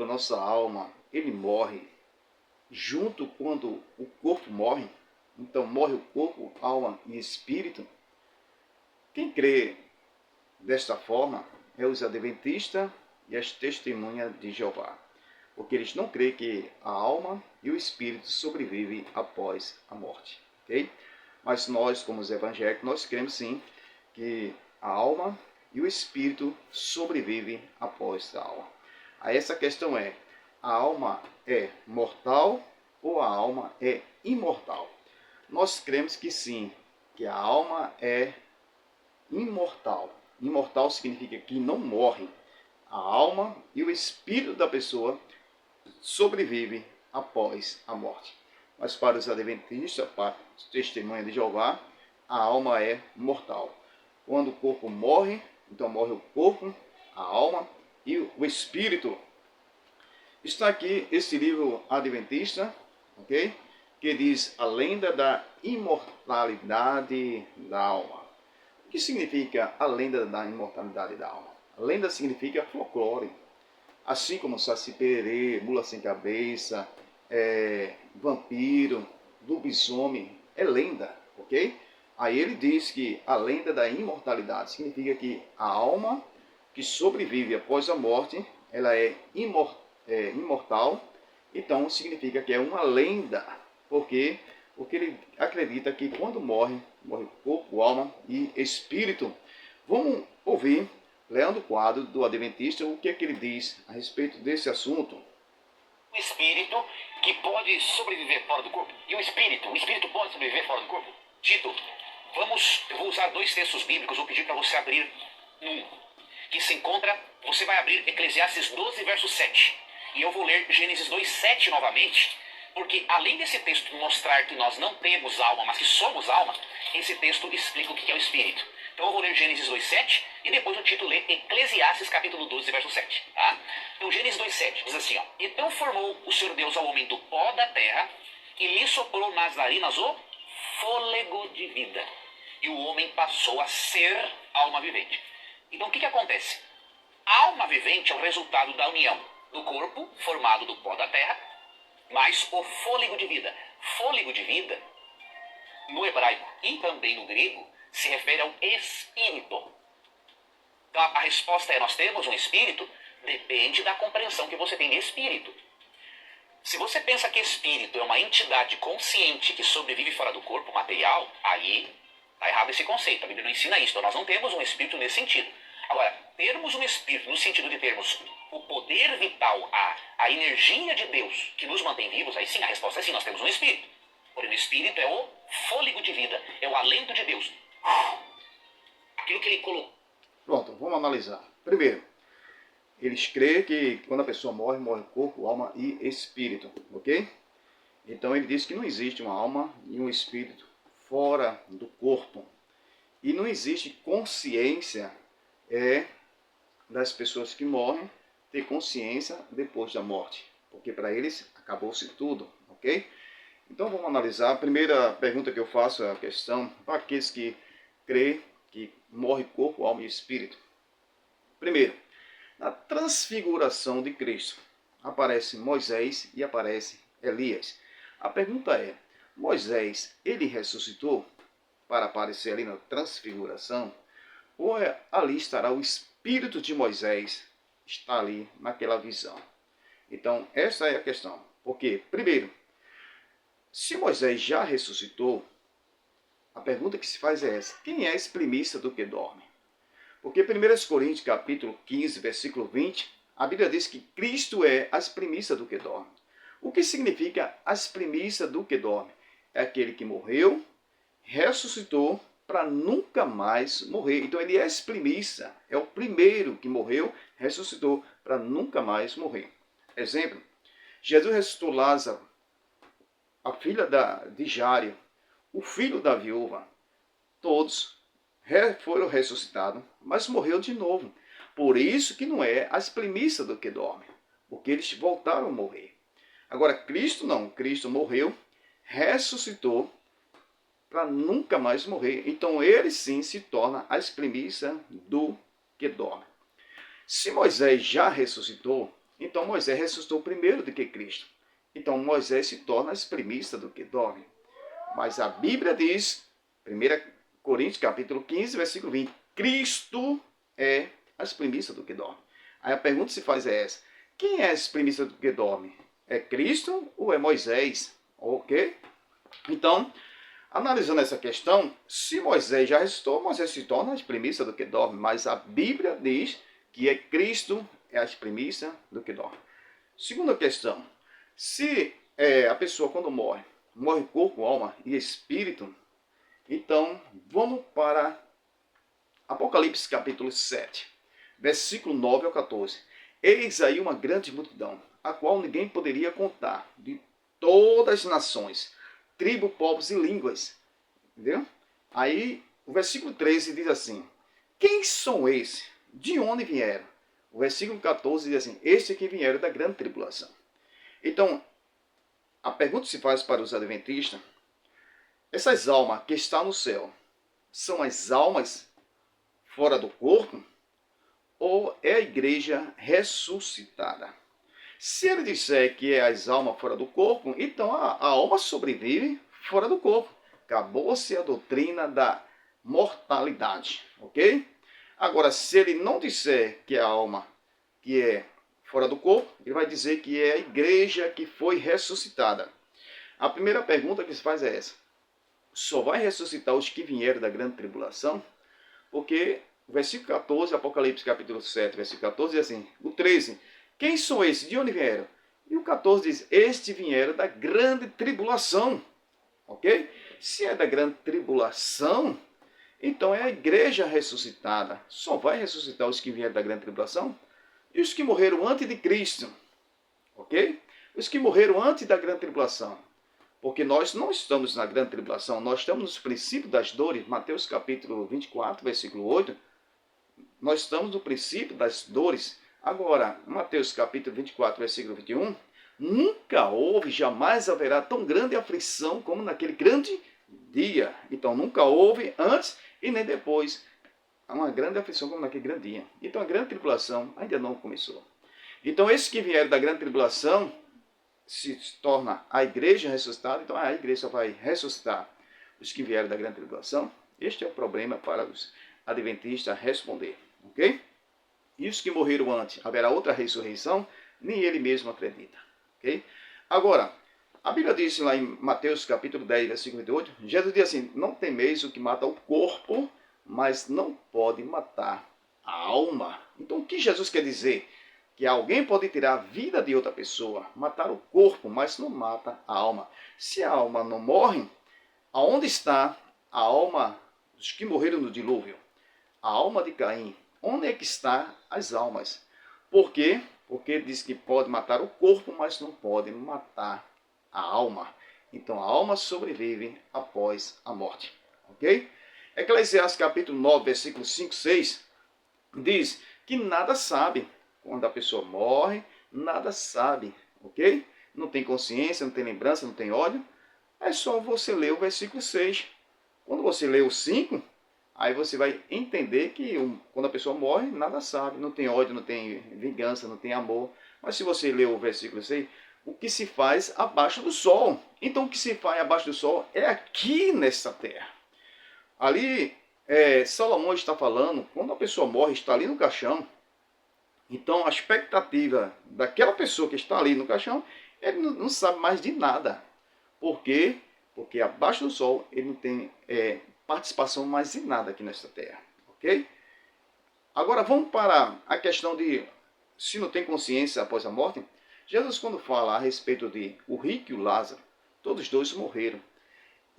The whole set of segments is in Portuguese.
A nossa alma, ele morre junto quando o corpo morre. Então morre o corpo, alma e espírito. Quem crê desta forma é os adventistas e as testemunhas de Jeová, porque eles não creem que a alma e o espírito sobrevivem após a morte, ok? Mas nós, como os evangélicos, nós cremos sim que a alma e o espírito sobrevivem após a alma. Aí essa questão é, a alma é mortal ou a alma é imortal? Nós cremos que sim, que a alma é imortal. Imortal significa que não morre. A alma e o espírito da pessoa sobrevivem após a morte. Mas para os adventistas, para os testemunhas de Jeová, a alma é mortal. Quando o corpo morre, então morre o corpo, a alma e o espírito. Está aqui esse livro adventista, ok? Que diz a lenda da imortalidade da alma. O que significa a lenda da imortalidade da alma? A lenda significa folclore. Assim como Saci Pererê, Mula Sem Cabeça, vampiro, lobisomem, é lenda, ok? Aí ele diz que a lenda da imortalidade significa que a alma que sobrevive após a morte, ela é imortal, então significa que é uma lenda, porque ele acredita que quando morre, morre corpo, alma e espírito. Vamos ouvir Leandro Quadro, do Adventista, o que é que ele diz a respeito desse assunto. O espírito que pode sobreviver fora do corpo. E o espírito pode sobreviver fora do corpo? Tito, eu vou usar dois textos bíblicos, vou pedir para você abrir um, que se encontra, você vai abrir Eclesiastes 12, verso 7. E eu vou ler Gênesis 2, 7 novamente, porque além desse texto mostrar que nós não temos alma, mas que somos alma, esse texto explica o que é o espírito. Então eu vou ler Gênesis 2,7 e depois o Tito lê Eclesiastes capítulo 12, verso 7. Tá? Então Gênesis 2,7 diz assim, ó: Então formou o Senhor Deus ao homem do pó da terra e lhe soprou nas narinas o fôlego de vida. E o homem passou a ser alma vivente. Então o que acontece? A alma vivente é o resultado da união do corpo, formado do pó da terra, mais o fôlego de vida. Fôlego de vida, no hebraico e também no grego, se refere ao espírito. Então a resposta é, nós temos um espírito? Depende da compreensão que você tem de espírito. Se você pensa que espírito é uma entidade consciente que sobrevive fora do corpo material, aí está errado esse conceito. A Bíblia não ensina isso. Então nós não temos um espírito nesse sentido. Agora, termos um espírito no sentido de termos o poder vital, a energia de Deus que nos mantém vivos, aí sim, a resposta é sim, nós temos um espírito. Porém, o espírito é o fôlego de vida, é o alento de Deus. Aquilo que ele colocou. Pronto, vamos analisar. Primeiro, eles creem que quando a pessoa morre, morre corpo, alma e espírito, ok? Então ele diz que não existe uma alma e um espírito fora do corpo. E não existe consciência das pessoas que morrem ter consciência depois da morte. Porque para eles acabou-se tudo, ok? Então vamos analisar. A primeira pergunta que eu faço é a questão para aqueles que creem que morre corpo, alma e espírito. Primeiro, na transfiguração de Cristo, aparece Moisés e aparece Elias. A pergunta é, Moisés, ele ressuscitou para aparecer ali na transfiguração? Ou ali estará o espírito de Moisés, está ali naquela visão? Então, essa é a questão. Porque, primeiro, se Moisés já ressuscitou, a pergunta que se faz é essa: quem é a primícia do que dorme? Porque 1 Coríntios capítulo 15, versículo 20, a Bíblia diz que Cristo é as primícias do que dorme. O que significa as primícias do que dorme? É aquele que morreu, ressuscitou para nunca mais morrer. Então ele é as primícias, é o primeiro que morreu, ressuscitou para nunca mais morrer. Exemplo, Jesus ressuscitou Lázaro, a filha de Jário, o filho da viúva, todos foram ressuscitados, mas morreu de novo. Por isso que não é as primícias do que dorme, porque eles voltaram a morrer. Agora, Cristo não. Cristo morreu, ressuscitou para nunca mais morrer. Então, ele sim se torna as primícias do que dorme. Se Moisés já ressuscitou, Então Moisés ressuscitou primeiro do que Cristo. Então Moisés se torna as primícias do que dorme. Mas a Bíblia diz, 1 Coríntios capítulo 15, versículo 20, Cristo é as primícias do que dorme. Aí a pergunta que se faz é essa: quem é as primícias do que dorme? É Cristo ou é Moisés? Ok? Então, analisando essa questão, se Moisés já ressuscitou, Moisés se torna as primícias do que dorme, mas a Bíblia diz que é Cristo é as primícias do que dorme. Segunda questão, se a pessoa quando morre corpo, alma e espírito, então vamos para Apocalipse capítulo 7, versículo 9 ao 14. Eis aí uma grande multidão, a qual ninguém poderia contar, de todas as nações, tribos, povos e línguas. Entendeu? Aí o versículo 13 diz assim: quem são esses? De onde vieram? O versículo 14 diz assim: estes que vieram da grande tribulação. Então, a pergunta que se faz para os adventistas: essas almas que estão no céu são as almas fora do corpo? Ou é a igreja ressuscitada? Se ele disser que é as almas fora do corpo, então a alma sobrevive fora do corpo. Acabou-se a doutrina da mortalidade, ok? Agora, se ele não disser que é a alma que é fora do corpo, ele vai dizer que é a igreja que foi ressuscitada. A primeira pergunta que se faz é essa: só vai ressuscitar os que vieram da grande tribulação? Porque o versículo 14, Apocalipse capítulo 7, versículo 14, diz assim, o 13, quem são esses? De onde vieram? E o 14 diz, estes vieram da grande tribulação. Ok? Se é da grande tribulação, então é a igreja ressuscitada. Só vai ressuscitar os que vieram da grande tribulação? E os que morreram antes de Cristo? Ok? Os que morreram antes da grande tribulação. Porque nós não estamos na grande tribulação, nós estamos nos princípios das dores. Mateus capítulo 24, versículo 8. Nós estamos no princípio das dores. Agora, Mateus capítulo 24, versículo 21, nunca houve, jamais haverá tão grande aflição como naquele grande dia. Então, nunca houve antes e nem depois uma grande aflição como naquele grande dia. Então, a grande tribulação ainda não começou. Então, esses que vieram da grande tribulação se torna a igreja ressuscitada. Então, a igreja vai ressuscitar os que vieram da grande tribulação. Este é o problema para os adventistas responder. Ok? E os que morreram antes, haverá outra ressurreição? Nem ele mesmo acredita. Ok? Agora, a Bíblia diz lá em Mateus capítulo 10, versículo 28, Jesus diz assim, não temeis o que mata o corpo, mas não pode matar a alma. Então, o que Jesus quer dizer? Que alguém pode tirar a vida de outra pessoa, matar o corpo, mas não mata a alma. Se a alma não morre, aonde está a alma dos que morreram no dilúvio? A alma de Caim. Onde é que estão as almas? Por quê? Porque diz que pode matar o corpo, mas não pode matar a alma. Então a alma sobrevive após a morte. Ok? Eclesiastes capítulo 9, versículo 5, 6, diz que nada sabe. Quando a pessoa morre, nada sabe. Ok? Não tem consciência, não tem lembrança, não tem ódio. É só você ler o versículo 6. Quando você lê o 5... aí você vai entender que quando a pessoa morre, nada sabe, não tem ódio, não tem vingança, não tem amor. Mas se você ler o versículo 6, o que se faz abaixo do sol. Então o que se faz abaixo do sol é aqui nessa terra. Ali, Salomão está falando, quando a pessoa morre, está ali no caixão. Então a expectativa daquela pessoa que está ali no caixão, ele não sabe mais de nada. Por quê? Porque abaixo do sol ele não tem participação mais em nada aqui nesta terra, ok? Agora vamos para a questão de se não tem consciência após a morte. Jesus, quando fala a respeito de o rico e o Lázaro, todos dois morreram.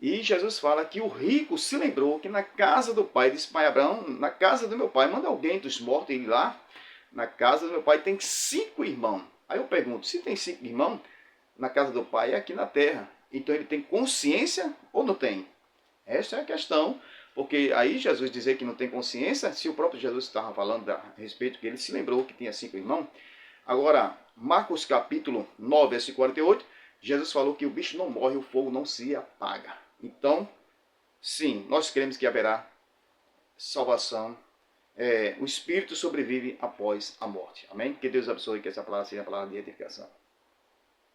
E Jesus fala que o rico se lembrou que na casa do pai, disse pai Abraão, na casa do meu pai, manda alguém dos mortos ir lá, na casa do meu pai tem 5 irmãos. Aí eu pergunto, se tem 5 irmãos, na casa do pai é aqui na terra. Então ele tem consciência ou não tem? Essa é a questão, porque aí Jesus dizer que não tem consciência, se o próprio Jesus estava falando a respeito que ele se lembrou que tinha 5 irmãos. Agora, Marcos capítulo 9, versículo 48, Jesus falou que o bicho não morre, o fogo não se apaga. Então, sim, nós cremos que haverá salvação o espírito sobrevive após a morte. Amém? Que Deus abençoe, que essa palavra seja a palavra de edificação.